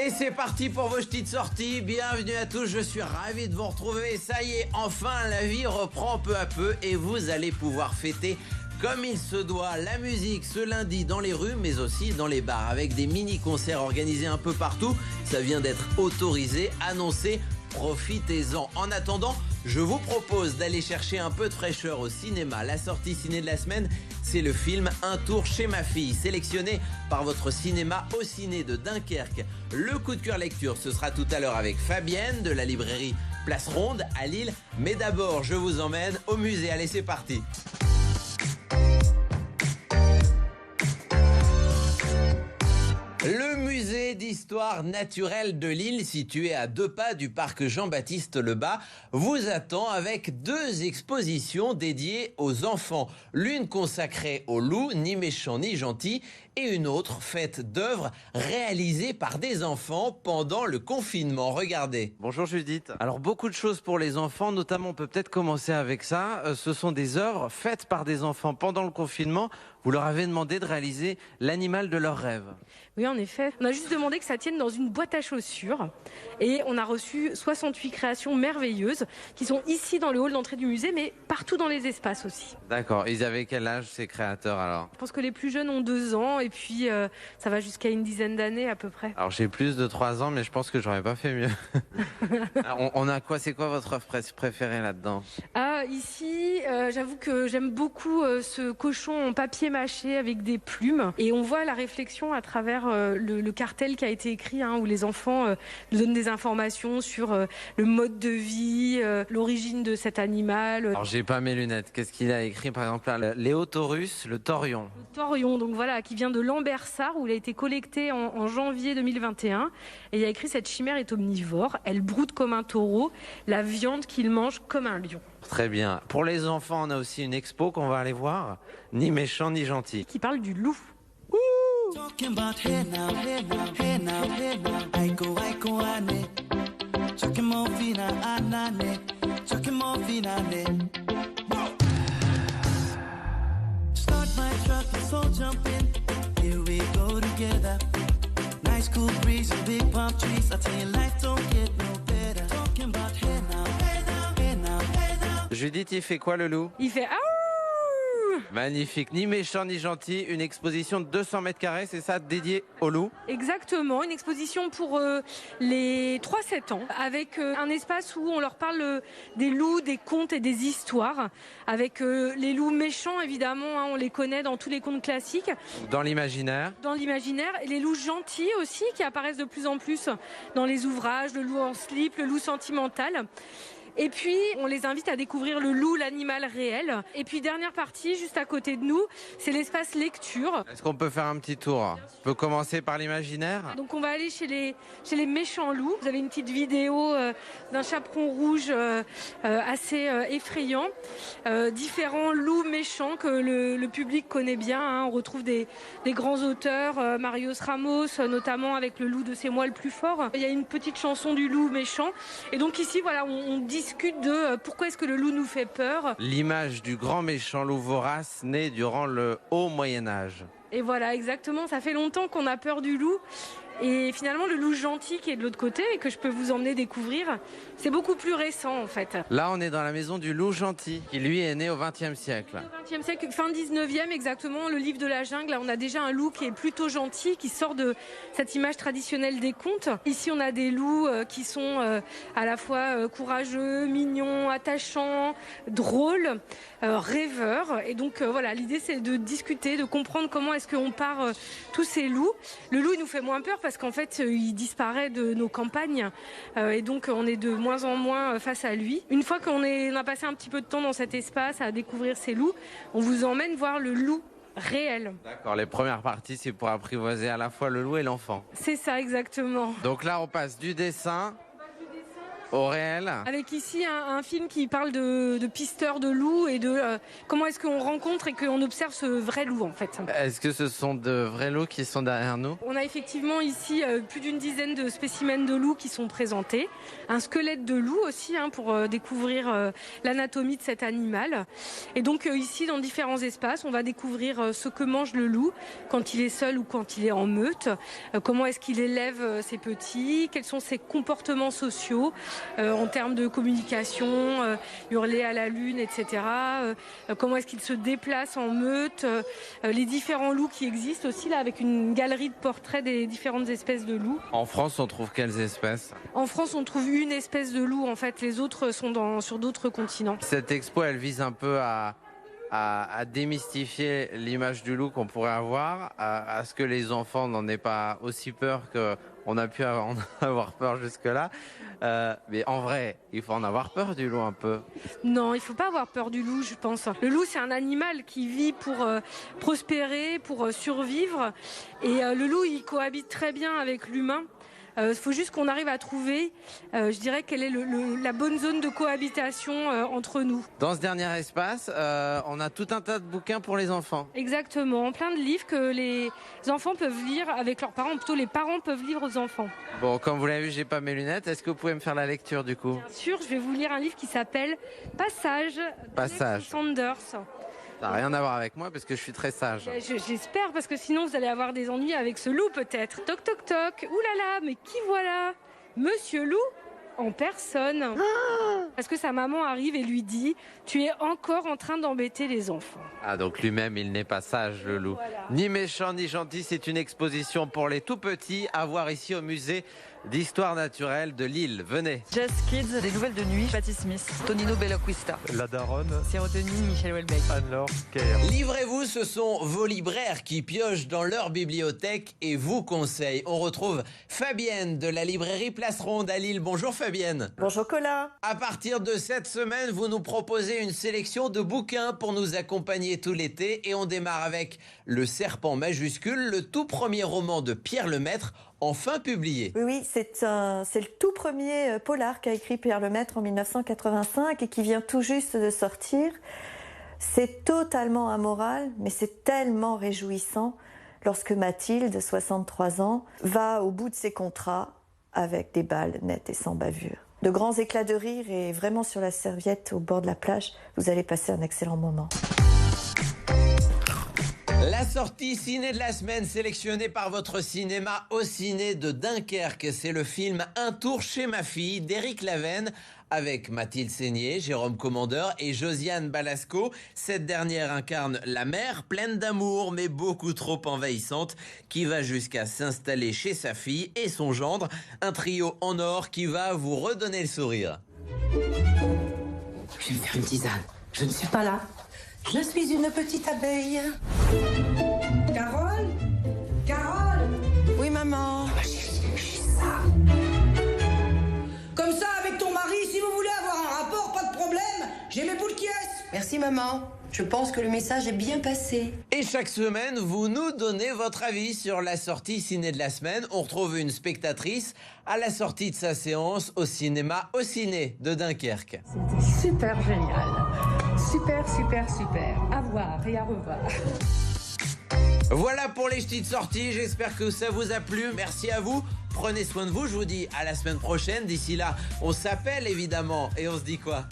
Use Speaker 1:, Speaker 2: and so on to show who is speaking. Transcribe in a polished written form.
Speaker 1: Allez, c'est parti pour vos petites sorties. Bienvenue à tous, je suis ravi de vous retrouver. Ça y est, enfin, la vie reprend peu à peu et vous allez pouvoir fêter comme il se doit la musique ce lundi dans les rues, mais aussi dans les bars, avec des mini-concerts organisés un peu partout. Ça vient d'être autorisé, annoncé. Profitez-en. En attendant, je vous propose d'aller chercher un peu de fraîcheur au cinéma. La sortie ciné de la semaine, c'est le film Un tour chez ma fille, sélectionné par votre cinéma au ciné de Dunkerque. Le coup de cœur lecture, ce sera tout à l'heure avec Fabienne de la librairie Place Ronde à Lille. Mais d'abord, je vous emmène au musée. Allez, c'est parti. Le musée d'histoire naturelle de Lille, situé à 2 pas du parc Jean-Baptiste Lebas, vous attend avec 2 expositions dédiées aux enfants. L'une consacrée aux loups, ni méchants ni gentils, et une autre faite d'œuvres réalisées par des enfants pendant le confinement. Regardez.
Speaker 2: Bonjour Judith. Alors beaucoup de choses pour les enfants, notamment on peut peut-être commencer avec ça. Ce sont des œuvres faites par des enfants pendant le confinement. Vous leur avez demandé de réaliser l'animal de leur rêve.
Speaker 3: Oui, en effet. On a juste demandé que ça tienne dans une boîte à chaussures. Et on a reçu 68 créations merveilleuses qui sont ici dans le hall d'entrée du musée, mais partout dans les espaces aussi.
Speaker 2: D'accord. Ils avaient quel âge ces créateurs alors?
Speaker 3: Je pense que les plus jeunes ont 2 ans et puis ça va jusqu'à une dizaine d'années à peu près.
Speaker 2: Alors j'ai plus de 3 ans, mais je pense que j'aurais pas fait mieux. Alors, on a quoi? C'est quoi votre œuvre préférée là-dedans?
Speaker 3: Ici, j'avoue que j'aime beaucoup ce cochon en papier mâché avec des plumes. Et on voit la réflexion à travers le cartel qui a été écrit, où les enfants nous donnent des informations sur le mode de vie, l'origine de cet animal.
Speaker 2: Alors j'ai pas mes lunettes. Qu'est-ce qu'il a écrit par exemple là? Léotaurus, le taurion.
Speaker 3: Le taurion, donc voilà, qui vient de Lambersart, où il a été collecté en janvier 2021. Et il a écrit: cette chimère est omnivore, elle broute comme un taureau, la viande qu'il mange comme un lion.
Speaker 2: Très bien. Pour les enfants, on a aussi une expo qu'on va aller voir. Ni méchant ni gentil.
Speaker 3: Qui parle du loup.
Speaker 2: Judith, il fait quoi le loup?
Speaker 3: Il fait ah.
Speaker 2: Magnifique, ni méchant ni gentil, une exposition de 200 mètres carrés, c'est ça, dédiée au loup?
Speaker 3: Exactement, une exposition pour les 3-7 ans, avec un espace où on leur parle des loups, des contes et des histoires, avec les loups méchants évidemment, on les connaît dans tous les contes classiques.
Speaker 2: Dans l'imaginaire?
Speaker 3: Dans l'imaginaire, et les loups gentils aussi, qui apparaissent de plus en plus dans les ouvrages, le loup en slip, le loup sentimental. Et puis, on les invite à découvrir le loup, l'animal réel. Et puis, dernière partie, juste à côté de nous, c'est l'espace lecture.
Speaker 2: Est-ce qu'on peut faire un petit tour? On peut commencer par l'imaginaire?
Speaker 3: Donc, on va aller chez les méchants loups. Vous avez une petite vidéo d'un chaperon rouge assez effrayant. Différents loups méchants que le public connaît bien. On retrouve des grands auteurs, Marius Ramos, notamment avec le loup de C'est moi le plus fort. Il y a une petite chanson du loup méchant. Et donc ici, voilà, on discute de pourquoi est-ce que le loup nous fait peur.
Speaker 2: L'image du grand méchant loup vorace né durant le haut Moyen-Âge.
Speaker 3: Et voilà, exactement, ça fait longtemps qu'on a peur du loup. Et finalement, le loup gentil qui est de l'autre côté et que je peux vous emmener découvrir, c'est beaucoup plus récent en fait.
Speaker 2: Là, on est dans la maison du loup gentil, qui lui est né au XXe siècle.
Speaker 3: Au XXe siècle, fin 19e exactement, le livre de la jungle, là on a déjà un loup qui est plutôt gentil, qui sort de cette image traditionnelle des contes. Ici, on a des loups qui sont à la fois courageux, mignons, attachants, drôles, rêveurs. Et donc voilà, l'idée c'est de discuter, de comprendre comment est-ce qu'on part tous ces loups. Le loup, il nous fait moins peur parce qu'en fait, il disparaît de nos campagnes et donc on est de moins en moins face à lui. Une fois qu'on a passé un petit peu de temps dans cet espace à découvrir ces loups, on vous emmène voir le loup réel.
Speaker 2: D'accord, les premières parties, c'est pour apprivoiser à la fois le loup et l'enfant.
Speaker 3: C'est ça, exactement.
Speaker 2: Donc là, on passe du dessin Au réel?
Speaker 3: Avec ici un film qui parle de pisteurs de loups et de comment est-ce qu'on rencontre et qu'on observe ce vrai loup en fait.
Speaker 2: Est-ce que ce sont de vrais loups qui sont derrière nous?
Speaker 3: On a effectivement ici plus d'une dizaine de spécimens de loups qui sont présentés. Un squelette de loup aussi pour découvrir l'anatomie de cet animal. Et donc ici dans différents espaces, on va découvrir ce que mange le loup quand il est seul ou quand il est en meute. Comment est-ce qu'il élève ses petits? Quels sont ses comportements sociaux en termes de communication, hurler à la lune, etc. Comment est-ce qu'il se déplace en meute? Les différents loups qui existent aussi là avec une galerie de portraits des différentes espèces de loups.
Speaker 2: En France, on trouve quelles espèces?
Speaker 3: En France, on trouve une espèce de loup. En fait, les autres sont sur d'autres continents.
Speaker 2: Cette expo, elle vise un peu à démystifier l'image du loup qu'on pourrait avoir, à ce que les enfants n'en aient pas aussi peur qu'on a pu en avoir peur jusque-là. Mais en vrai, il faut en avoir peur du loup un peu.
Speaker 3: Non, il ne faut pas avoir peur du loup, je pense. Le loup, c'est un animal qui vit pour prospérer, pour survivre. Et le loup, il cohabite très bien avec l'humain. Il faut juste qu'on arrive à trouver, je dirais, quelle est la bonne zone de cohabitation entre nous.
Speaker 2: Dans ce dernier espace, on a tout un tas de bouquins pour les enfants.
Speaker 3: Exactement, plein de livres que les enfants peuvent lire avec leurs parents, plutôt les parents peuvent lire aux enfants.
Speaker 2: Bon, comme vous l'avez vu, j'ai pas mes lunettes. Est-ce que vous pouvez me faire la lecture du coup?
Speaker 3: Bien sûr, je vais vous lire un livre qui s'appelle Passage.
Speaker 2: Passage.
Speaker 3: Sanders.
Speaker 2: Ça n'a rien à voir avec moi parce que je suis très sage.
Speaker 3: J'espère, parce que sinon vous allez avoir des ennuis avec ce loup peut-être. Toc toc toc, ouh là là, mais qui voilà? Monsieur Loup en personne. Parce que sa maman arrive et lui dit « Tu es encore en train d'embêter les enfants ».
Speaker 2: Ah, donc lui-même, il n'est pas sage, le loup. Voilà. Ni méchant, ni gentil, c'est une exposition pour les tout-petits à voir ici au musée d'histoire naturelle de Lille. Venez.
Speaker 4: Jazz Kids, des nouvelles de nuit, Patti Smith, Tonino Belloquista,
Speaker 5: La Daronne,
Speaker 4: Sérotonine, Michel Houellebecq,
Speaker 5: Anne-Laure Kerr.
Speaker 1: Livrez-vous, ce sont vos libraires qui piochent dans leur bibliothèque et vous conseillent. On retrouve Fabienne de la librairie Place Ronde à Lille. Bonjour Fabienne.
Speaker 6: Bonjour Colin.
Speaker 1: À partir de cette semaine, vous nous proposez une sélection de bouquins pour nous accompagner tout l'été et on démarre avec Le Serpent majuscule, le tout premier roman de Pierre Lemaitre, enfin publié.
Speaker 6: Oui, c'est le tout premier polar qu'a écrit Pierre Lemaitre en 1985 et qui vient tout juste de sortir. C'est totalement amoral, mais c'est tellement réjouissant lorsque Mathilde, 63 ans, va au bout de ses contrats avec des balles nettes et sans bavure. De grands éclats de rire et vraiment sur la serviette au bord de la plage, vous allez passer un excellent moment.
Speaker 1: La sortie ciné de la semaine sélectionnée par votre cinéma au ciné de Dunkerque, c'est le film Un tour chez ma fille d'Éric Lavenne avec Mathilde Seigné, Jérôme Commandeur et Josiane Balasco. Cette dernière incarne la mère pleine d'amour mais beaucoup trop envahissante qui va jusqu'à s'installer chez sa fille et son gendre, un trio en or qui va vous redonner le sourire.
Speaker 7: Je vais me faire une tisane. Je ne suis pas là. Je suis une petite abeille. Carole? Carole? Oui, maman. Ma chérie, j'ai ça. Comme ça, avec ton mari, si vous voulez avoir un rapport, pas de problème. J'ai mes boules qui est. Merci, maman. Je pense que le message est bien passé.
Speaker 1: Et chaque semaine, vous nous donnez votre avis sur la sortie ciné de la semaine. On retrouve une spectatrice à la sortie de sa séance au cinéma Au Ciné de Dunkerque.
Speaker 8: C'était super génial. Super, super, super. À voir et à revoir.
Speaker 1: Voilà pour les petites sorties, j'espère que ça vous a plu. Merci à vous, prenez soin de vous, je vous dis à la semaine prochaine. D'ici là, on s'appelle évidemment et on se dit quoi ?